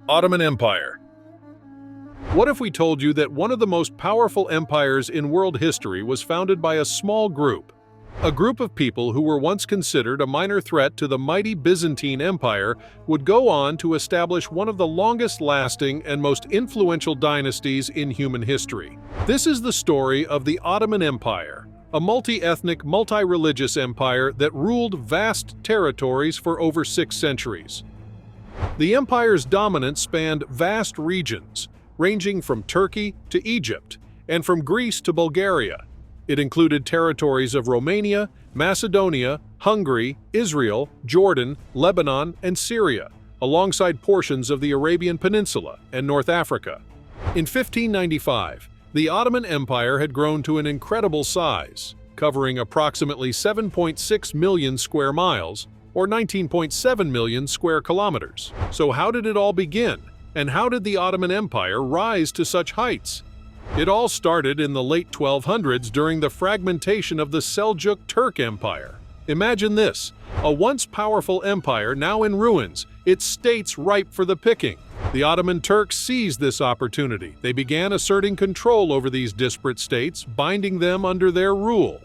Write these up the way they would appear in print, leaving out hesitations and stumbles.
Ottoman Empire. What if we told you that one of the most powerful empires in world history was founded by a small group? A group of people who were once considered a minor threat to the mighty Byzantine Empire would go on to establish one of the longest-lasting and most influential dynasties in human history. This is the story of the Ottoman Empire, a multi-ethnic, multi-religious empire that ruled vast territories for over 6 centuries. The empire's dominance spanned vast regions, ranging from Turkey to Egypt, and from Greece to Bulgaria. It included territories of Romania, Macedonia, Hungary, Israel, Jordan, Lebanon, and Syria, alongside portions of the Arabian Peninsula and North Africa. In 1595, the Ottoman Empire had grown to an incredible size, covering approximately 7.6 million square miles, or 19.7 million square kilometers. So how did it all begin? And how did the Ottoman Empire rise to such heights? It all started in the late 1200s during the fragmentation of the Seljuk Turk Empire. Imagine this, a once powerful empire now in ruins, its states ripe for the picking. The Ottoman Turks seized this opportunity. They began asserting control over these disparate states, binding them under their rule.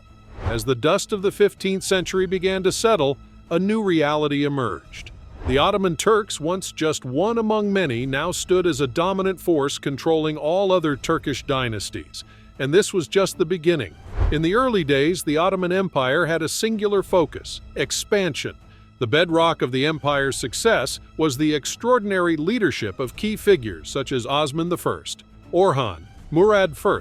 As the dust of the 15th century began to settle, a new reality emerged. The Ottoman Turks, once just one among many, now stood as a dominant force controlling all other Turkish dynasties. And this was just the beginning. In the early days, the Ottoman Empire had a singular focus: expansion. The bedrock of the empire's success was the extraordinary leadership of key figures such as Osman I, Orhan, Murad I,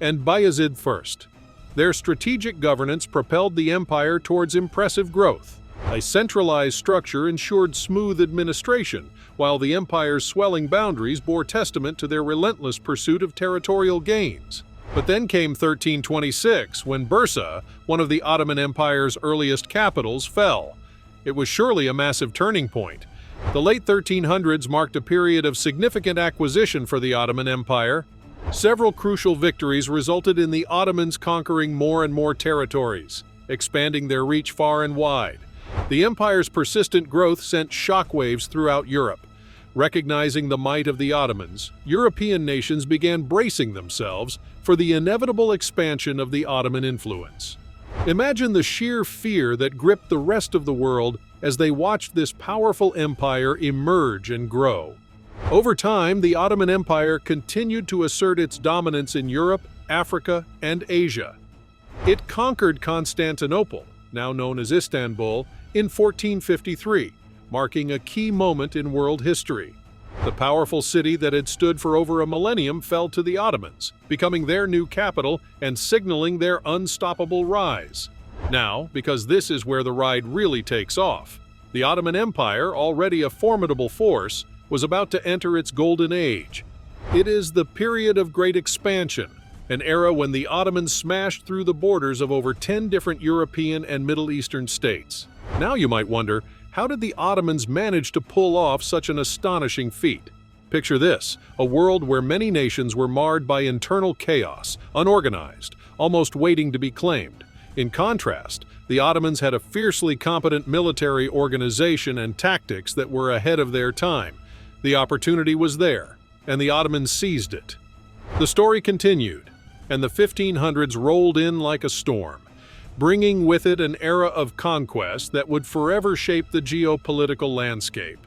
and Bayezid I. Their strategic governance propelled the empire towards impressive growth. A centralized structure ensured smooth administration, while the empire's swelling boundaries bore testament to their relentless pursuit of territorial gains. But then came 1326, when Bursa, one of the Ottoman Empire's earliest capitals, fell. It was surely a massive turning point. The late 1300s marked a period of significant acquisition for the Ottoman Empire. Several crucial victories resulted in the Ottomans conquering more and more territories, expanding their reach far and wide. The empire's persistent growth sent shockwaves throughout Europe. Recognizing the might of the Ottomans, European nations began bracing themselves for the inevitable expansion of the Ottoman influence. Imagine the sheer fear that gripped the rest of the world as they watched this powerful empire emerge and grow. Over time, the Ottoman Empire continued to assert its dominance in Europe, Africa, and Asia. It conquered Constantinople, now known as Istanbul, in 1453, marking a key moment in world history. The powerful city that had stood for over a millennium fell to the Ottomans, becoming their new capital and signaling their unstoppable rise. Now, because this is where the ride really takes off, the Ottoman Empire, already a formidable force, was about to enter its golden age. It is the period of great expansion, an era when the Ottomans smashed through the borders of over 10 different European and Middle Eastern states. Now you might wonder, how did the Ottomans manage to pull off such an astonishing feat? Picture this, a world where many nations were marred by internal chaos, unorganized, almost waiting to be claimed. In contrast, the Ottomans had a fiercely competent military organization and tactics that were ahead of their time. The opportunity was there, and the Ottomans seized it. The story continued, and the 1500s rolled in like a storm, bringing with it an era of conquest that would forever shape the geopolitical landscape.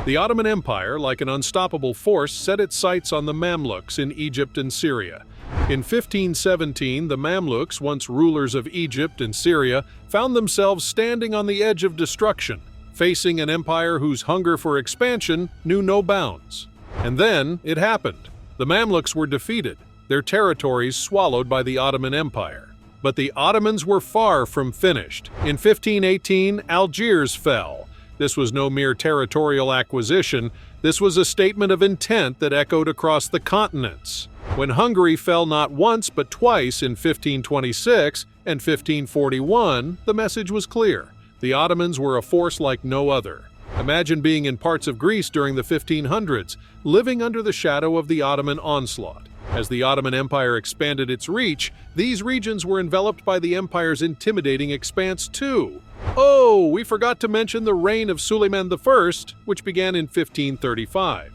The Ottoman Empire, like an unstoppable force, set its sights on the Mamluks in Egypt and Syria. In 1517, the Mamluks, once rulers of Egypt and Syria, found themselves standing on the edge of destruction, facing an empire whose hunger for expansion knew no bounds. And then it happened. The Mamluks were defeated, their territories swallowed by the Ottoman Empire. But the Ottomans were far from finished. In 1518, Algiers fell. This was no mere territorial acquisition. This was a statement of intent that echoed across the continents. When Hungary fell not once but twice in 1526 and 1541, the message was clear. The Ottomans were a force like no other. Imagine being in parts of Greece during the 1500s, living under the shadow of the Ottoman onslaught. As the Ottoman Empire expanded its reach, these regions were enveloped by the empire's intimidating expanse too. Oh, we forgot to mention the reign of Suleiman I, which began in 1535.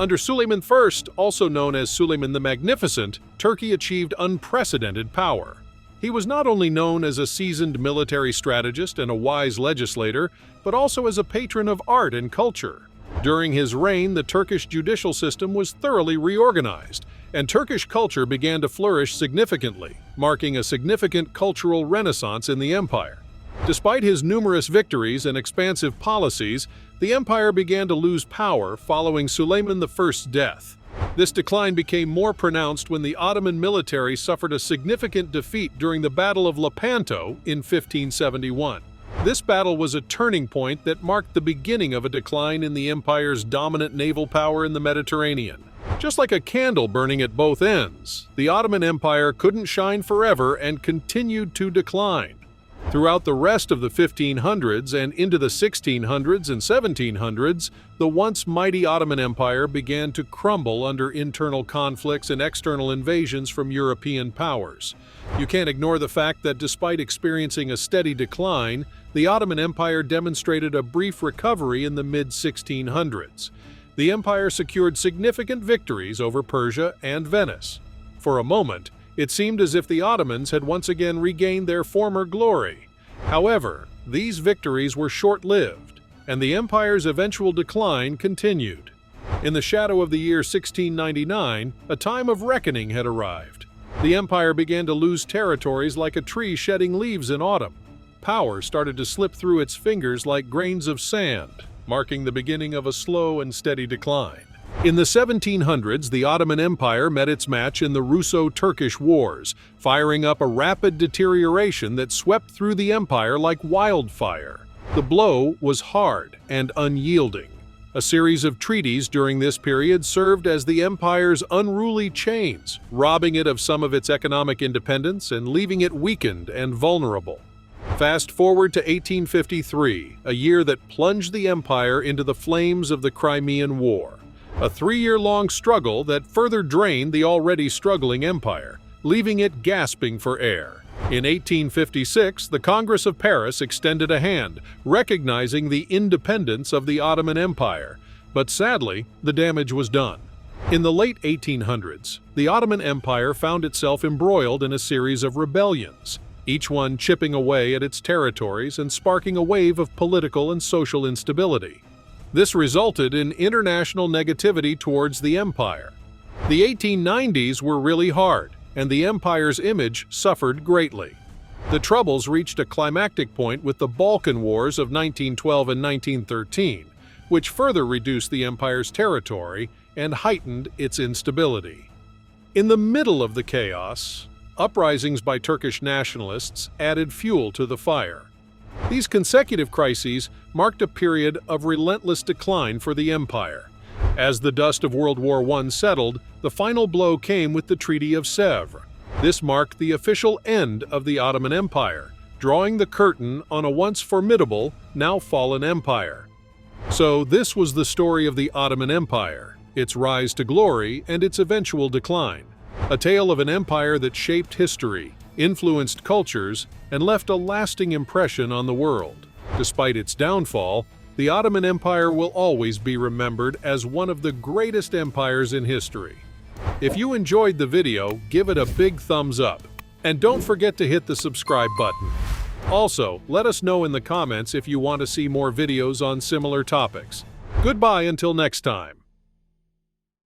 Under Suleiman I, also known as Suleiman the Magnificent, Turkey achieved unprecedented power. He was not only known as a seasoned military strategist and a wise legislator, but also as a patron of art and culture. During his reign, the Turkish judicial system was thoroughly reorganized, and Turkish culture began to flourish significantly, marking a significant cultural renaissance in the empire. Despite his numerous victories and expansive policies, the empire began to lose power following Suleiman I's death. This decline became more pronounced when the Ottoman military suffered a significant defeat during the Battle of Lepanto in 1571. This battle was a turning point that marked the beginning of a decline in the empire's dominant naval power in the Mediterranean. Just like a candle burning at both ends, the Ottoman Empire couldn't shine forever and continued to decline. Throughout the rest of the 1500s and into the 1600s and 1700s, the once mighty Ottoman Empire began to crumble under internal conflicts and external invasions from European powers. You can't ignore the fact that despite experiencing a steady decline, the Ottoman Empire demonstrated a brief recovery in the mid-1600s. The empire secured significant victories over Persia and Venice. For a moment, it seemed as if the Ottomans had once again regained their former glory. However, these victories were short-lived, and the empire's eventual decline continued. In the shadow of the year 1699, a time of reckoning had arrived. The empire began to lose territories like a tree shedding leaves in autumn. Power started to slip through its fingers like grains of sand, marking the beginning of a slow and steady decline. In the 1700s, the Ottoman Empire met its match in the Russo-Turkish Wars, firing up a rapid deterioration that swept through the empire like wildfire. The blow was hard and unyielding. A series of treaties during this period served as the empire's unruly chains, robbing it of some of its economic independence and leaving it weakened and vulnerable. Fast forward to 1853, a year that plunged the empire into the flames of the Crimean War. A 3-year-long struggle that further drained the already struggling empire, leaving it gasping for air. In 1856, the Congress of Paris extended a hand, recognizing the independence of the Ottoman Empire. But sadly, the damage was done. In the late 1800s, the Ottoman Empire found itself embroiled in a series of rebellions, each one chipping away at its territories and sparking a wave of political and social instability. This resulted in international negativity towards the empire. The 1890s were really hard, and the empire's image suffered greatly. The troubles reached a climactic point with the Balkan Wars of 1912 and 1913, which further reduced the empire's territory and heightened its instability. In the middle of the chaos, uprisings by Turkish nationalists added fuel to the fire. These consecutive crises marked a period of relentless decline for the empire. As the dust of World War I settled, the final blow came with the Treaty of Sèvres. This marked the official end of the Ottoman Empire, drawing the curtain on a once formidable, now fallen empire. So this was the story of the Ottoman Empire, its rise to glory and its eventual decline. A tale of an empire that shaped history, influenced cultures, and left a lasting impression on the world. Despite its downfall, the Ottoman Empire will always be remembered as one of the greatest empires in history. If you enjoyed the video, give it a big thumbs up. And don't forget to hit the subscribe button. Also, let us know in the comments if you want to see more videos on similar topics. Goodbye until next time.